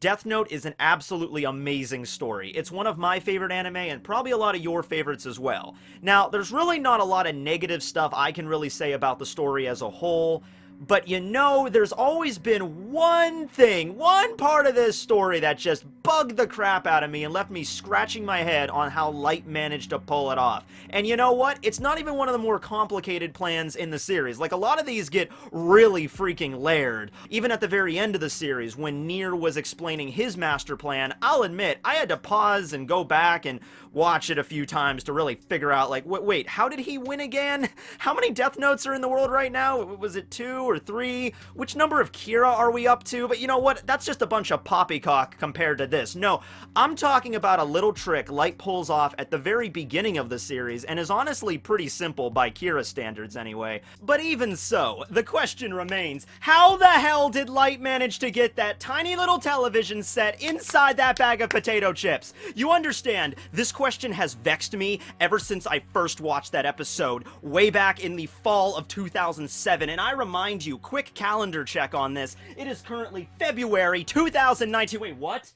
Death Note is an absolutely amazing story. It's one of my favorite anime and probably a lot of your favorites as well. Now, there's really not a lot of negative stuff I can really say about the story as a whole, but you know, there's always been one thing, one part of this story that just bugged the crap out of me and left me scratching my head on how Light managed to pull it off. And you know what? It's not even one of the more complicated plans in the series. Like, a lot of these get really freaking layered. Even at the very end of the series, when Nier was explaining his master plan, I'll admit, I had to pause and go back and watch it a few times to really figure out, like, wait, how did he win again? How many Death Notes are in the world right now? Was it 2 or 3? Which number of Kira are we up to? But you know what? That's just a bunch of poppycock compared to this. No, I'm talking about a little trick Light pulls off at the very beginning of the series, and is honestly pretty simple by Kira standards anyway. But even so, the question remains, how the hell did Light manage to get that tiny little television set inside that bag of potato chips? You understand, this question has vexed me ever since I first watched that episode way back in the fall of 2007, and I remind you, quick calendar check on this, it is currently February 2019. Wait, what?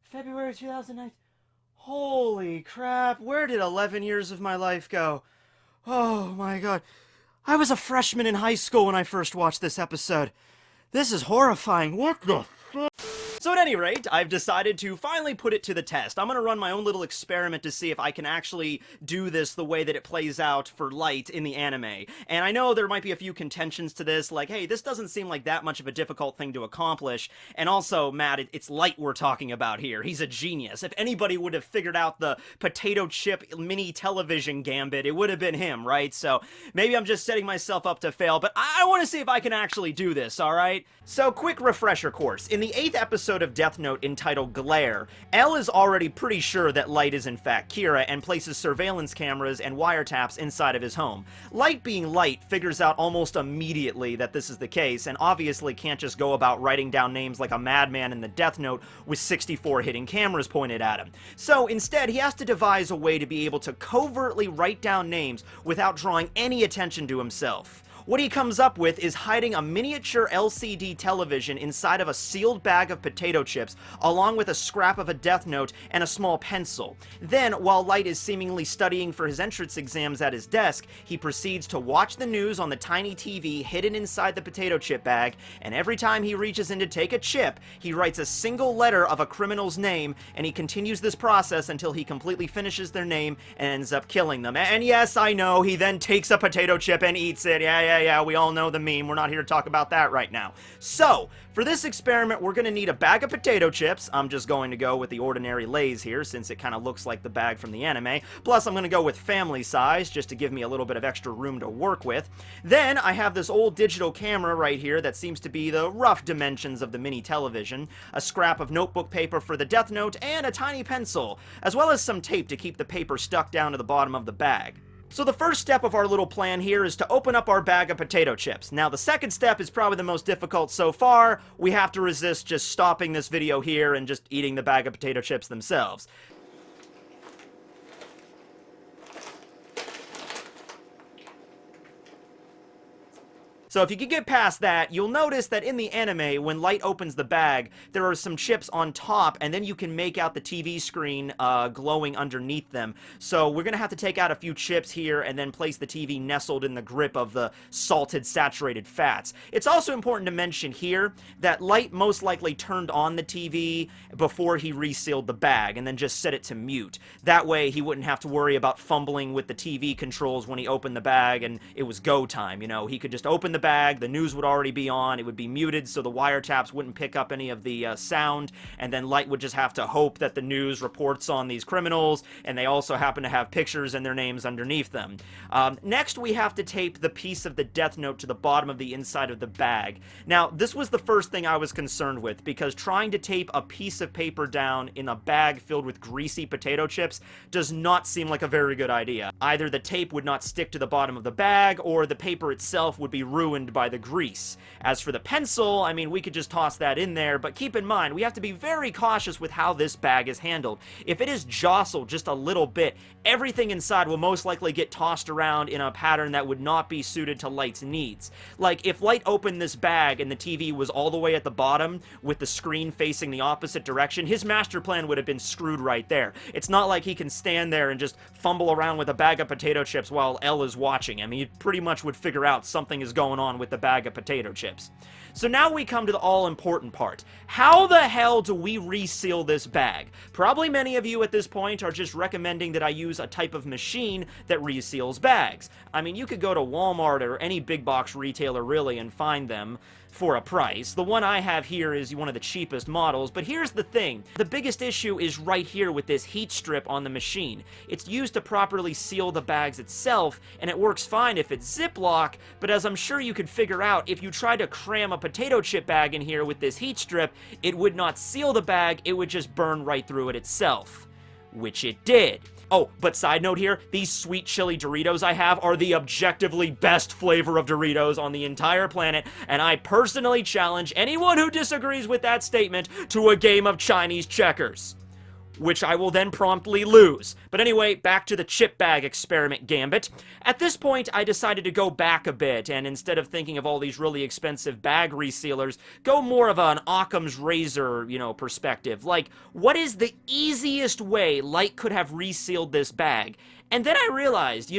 February 2019? Holy crap, where did 11 years of my life go? Oh my god. I was a freshman in high school when I first watched this episode. This is horrifying. What the fuck? So at any rate, I've decided to finally put it to the test. I'm gonna run my own little experiment to see if I can actually do this the way that it plays out for Light in the anime. And I know there might be a few contentions to this, like, hey, this doesn't seem like that much of a difficult thing to accomplish. And also, Matt, it's Light we're talking about here. He's a genius. If anybody would have figured out the potato chip mini television gambit, it would have been him, right? So maybe I'm just setting myself up to fail, but I want to see if I can actually do this, alright? So, quick refresher course. In the 8th episode of Death Note entitled Glare, L is already pretty sure that Light is in fact Kira and places surveillance cameras and wiretaps inside of his home. Light being Light figures out almost immediately that this is the case and obviously can't just go about writing down names like a madman in the Death Note with 64 hidden cameras pointed at him. So instead, he has to devise a way to be able to covertly write down names without drawing any attention to himself. What he comes up with is hiding a miniature LCD television inside of a sealed bag of potato chips, along with a scrap of a Death Note and a small pencil. Then, while Light is seemingly studying for his entrance exams at his desk, he proceeds to watch the news on the tiny TV hidden inside the potato chip bag, and every time he reaches in to take a chip, he writes a single letter of a criminal's name, and he continues this process until he completely finishes their name and ends up killing them. And yes, I know, he then takes a potato chip and eats it. Yeah, we all know the meme. We're not here to talk about that right now. So, for this experiment, we're going to need a bag of potato chips. I'm just going to go with the ordinary Lay's here, since it kind of looks like the bag from the anime. Plus, I'm going to go with family size, just to give me a little bit of extra room to work with. Then, I have this old digital camera right here that seems to be the rough dimensions of the mini television, a scrap of notebook paper for the Death Note, and a tiny pencil, as well as some tape to keep the paper stuck down to the bottom of the bag. So the first step of our little plan here is to open up our bag of potato chips. Now the second step is probably the most difficult so far. We have to resist just stopping this video here and just eating the bag of potato chips themselves. So if you could get past that, you'll notice that in the anime, when Light opens the bag, there are some chips on top, and then you can make out the TV screen glowing underneath them. So we're going to have to take out a few chips here and then place the TV nestled in the grip of the salted, saturated fats. It's also important to mention here that Light most likely turned on the TV before he resealed the bag and then just set it to mute. That way he wouldn't have to worry about fumbling with the TV controls when he opened the bag and it was go time, you know. He could just open the bag, the news would already be on, it would be muted so the wiretaps wouldn't pick up any of the sound, and then Light would just have to hope that the news reports on these criminals, and they also happen to have pictures and their names underneath them. Next, we have to tape the piece of the Death Note to the bottom of the inside of the bag. Now, this was the first thing I was concerned with, because trying to tape a piece of paper down in a bag filled with greasy potato chips does not seem like a very good idea. Either the tape would not stick to the bottom of the bag, or the paper itself would be ruined ruined by the grease. As for the pencil, I mean, we could just toss that in there, but keep in mind, we have to be very cautious with how this bag is handled. If it is jostled just a little bit, everything inside will most likely get tossed around in a pattern that would not be suited to Light's needs. Like, if Light opened this bag and the TV was all the way at the bottom, with the screen facing the opposite direction, his master plan would have been screwed right there. It's not like he can stand there and just fumble around with a bag of potato chips while Elle is watching. I mean, you pretty much would figure out something is going on with the bag of potato chips. So now we come to the all-important part. How the hell do we reseal this bag? Probably many of you at this point are just recommending that I use a type of machine that reseals bags. I mean, you could go to Walmart or any big box retailer really and find them for a price. The one I have here is one of the cheapest models, but here's the thing. The biggest issue is right here with this heat strip on the machine. It's used to properly seal the bags itself, and it works fine if it's Ziploc, but as I'm sure you could figure out, if you try to cram a potato chip bag in here with this heat strip, it would not seal the bag, it would just burn right through it itself. Which it did. Oh, but side note here, these sweet chili Doritos I have are the objectively best flavor of Doritos on the entire planet, and I personally challenge anyone who disagrees with that statement to a game of Chinese checkers, which I will then promptly lose. But anyway, back to the chip bag experiment gambit. At this point, I decided to go back a bit, and instead of thinking of all these really expensive bag resealers, go more of an Occam's razor, perspective. Like, what is the easiest way Light could have resealed this bag? And then I realized,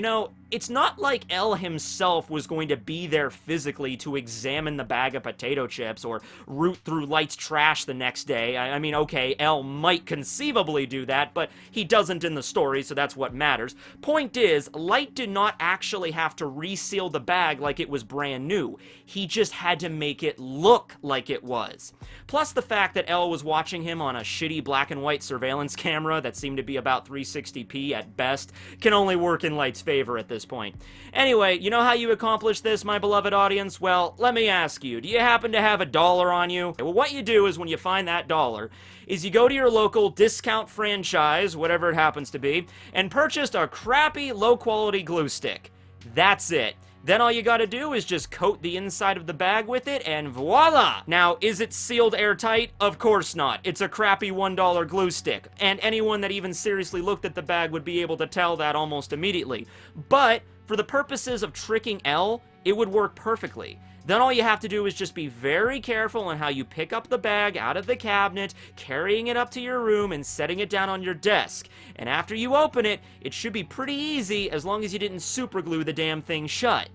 it's not like Elle himself was going to be there physically to examine the bag of potato chips or root through Light's trash the next day. I mean, okay, Elle might conceivably do that, but he doesn't in the story, so that's what matters. Point is, Light did not actually have to reseal the bag like it was brand new. He just had to make it look like it was. Plus the fact that Elle was watching him on a shitty black and white surveillance camera that seemed to be about 360p at best can only work in Light's favor at this point. Anyway, you know how you accomplish this, my beloved audience? Well, let me ask you, do you happen to have $1 on you? Well, what you do is when you find that dollar, is you go to your local discount franchise, whatever it happens to be, and purchase a crappy, low-quality glue stick. That's it. Then all you gotta do is just coat the inside of the bag with it, and voila! Now, is it sealed airtight? Of course not. It's a crappy $1 glue stick, and anyone that even seriously looked at the bag would be able to tell that almost immediately. But, for the purposes of tricking Elle, it would work perfectly. Then all you have to do is just be very careful on how you pick up the bag out of the cabinet, carrying it up to your room, and setting it down on your desk. And after you open it, it should be pretty easy as long as you didn't superglue the damn thing shut.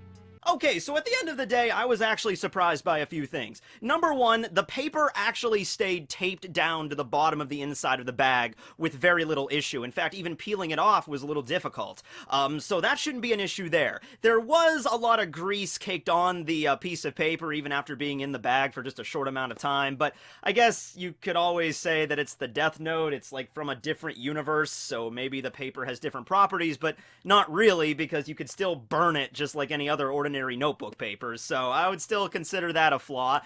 Okay, so at the end of the day, I was actually surprised by a few things. Number one, the paper actually stayed taped down to the bottom of the inside of the bag with very little issue. In fact, even peeling it off was a little difficult. So that shouldn't be an issue there. There was a lot of grease caked on the piece of paper even after being in the bag for just a short amount of time, but I guess you could always say that it's the Death Note. It's like from a different universe, so maybe the paper has different properties, but not really, because you could still burn it just like any other ordinary notebook papers, so I would still consider that a flaw.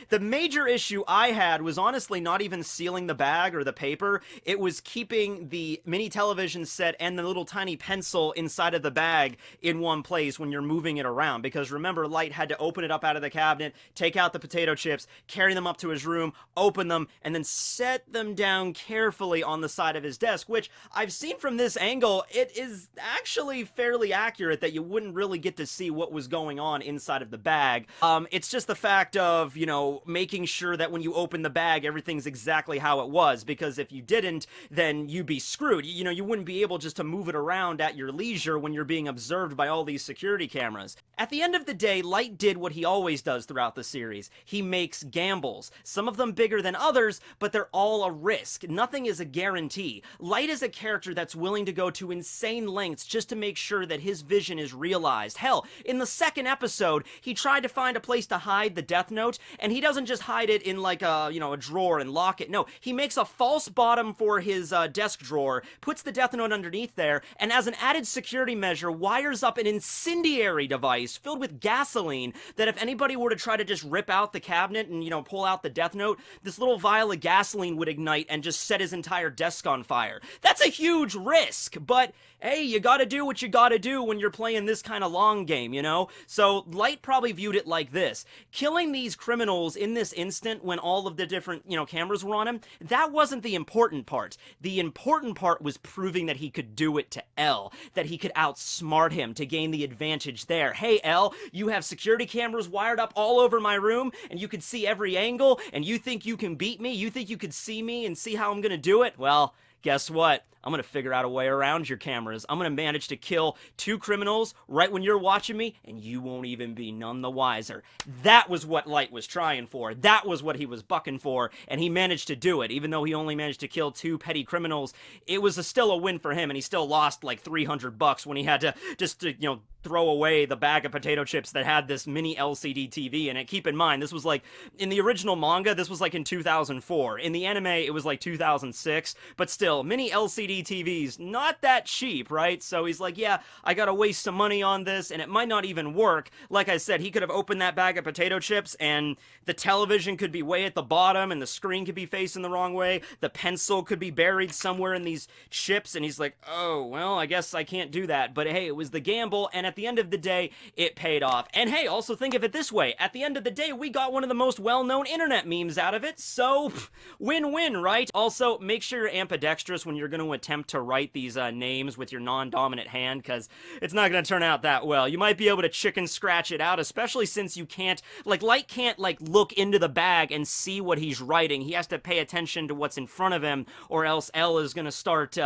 The major issue I had was honestly not even sealing the bag or the paper. It was keeping the mini television set and the little tiny pencil inside of the bag in one place when you're moving it around, because remember, Light had to open it up out of the cabinet, take out the potato chips, carry them up to his room, open them, and then set them down carefully on the side of his desk, which I've seen from this angle, it is actually fairly accurate that you wouldn't really get to see what was going on inside of the bag. It's just the fact of, making sure that when you open the bag, everything's exactly how it was, because if you didn't, then you'd be screwed. You wouldn't be able just to move it around at your leisure when you're being observed by all these security cameras. At the end of the day, Light did what he always does throughout the series. He makes gambles. Some of them bigger than others, but they're all a risk. Nothing is a guarantee. Light is a character that's willing to go to insane lengths just to make sure that his vision is realized. Hell, in the second episode, he tried to find a place to hide the Death Note, and he doesn't just hide it in like a drawer and lock it. No, he makes a false bottom for his desk drawer, puts the Death Note underneath there, and as an added security measure, wires up an incendiary device fireplace filled with gasoline that if anybody were to try to just rip out the cabinet and, pull out the Death Note, this little vial of gasoline would ignite and just set his entire desk on fire. That's a huge risk, but hey, you gotta do what you gotta do when you're playing this kind of long game, So Light probably viewed it like this. Killing these criminals in this instant when all of the different, cameras were on him, that wasn't the important part. The important part was proving that he could do it to L, that he could outsmart him to gain the advantage there. Hey, L, you have security cameras wired up all over my room, and you can see every angle, and you think you can beat me? You think you could see me and see how I'm gonna do it? Well, guess what? I'm gonna figure out a way around your cameras. I'm gonna manage to kill 2 criminals right when you're watching me, and you won't even be none the wiser. That was what Light was trying for. That was what he was bucking for, and he managed to do it. Even though he only managed to kill 2 petty criminals, it was still a win for him, and he still lost like $300 when he had to just throw away the bag of potato chips that had this mini LCD TV in it. Keep in mind, this was like, in the original manga, this was like in 2004. In the anime, it was like 2006, but still, mini LCD TVs, not that cheap, right? So he's like, yeah, I gotta waste some money on this, and it might not even work. Like I said, he could have opened that bag of potato chips, and the television could be way at the bottom, and the screen could be facing the wrong way, the pencil could be buried somewhere in these chips, and he's like, oh, well, I guess I can't do that. But hey, it was the gamble, and at the end of the day, it paid off. And hey, also think of it this way. At the end of the day, we got one of the most well-known internet memes out of it, so win-win, right? Also, make sure you're ambidextrous when you're going to attempt to write these names with your non-dominant hand, because it's not going to turn out that well. You might be able to chicken scratch it out, especially since you can't, Light can't, look into the bag and see what he's writing. He has to pay attention to what's in front of him, or else L is going to start,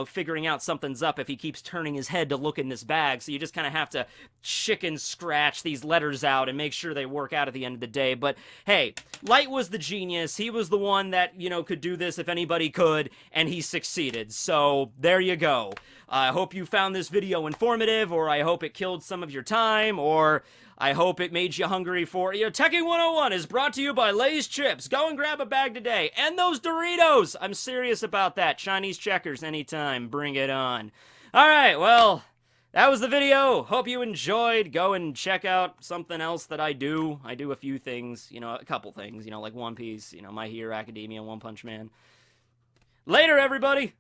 figuring out something's up if he keeps turning his head to look in this bag. So you just kind of have to chicken scratch these letters out and make sure they work out at the end of the day. But hey, Light was the genius. He was the one that, could do this if anybody could, and he succeeded. So there you go. I hope you found this video informative, or I hope it killed some of your time, or I hope it made you hungry for... Tekking101 is brought to you by Lay's Chips. Go and grab a bag today. And those Doritos! I'm serious about that. Chinese checkers anytime. Bring it on. Alright, well, that was the video. Hope you enjoyed. Go and check out something else that I do. I do a few things, a couple things, like One Piece, My Hero Academia, One Punch Man. Later, everybody!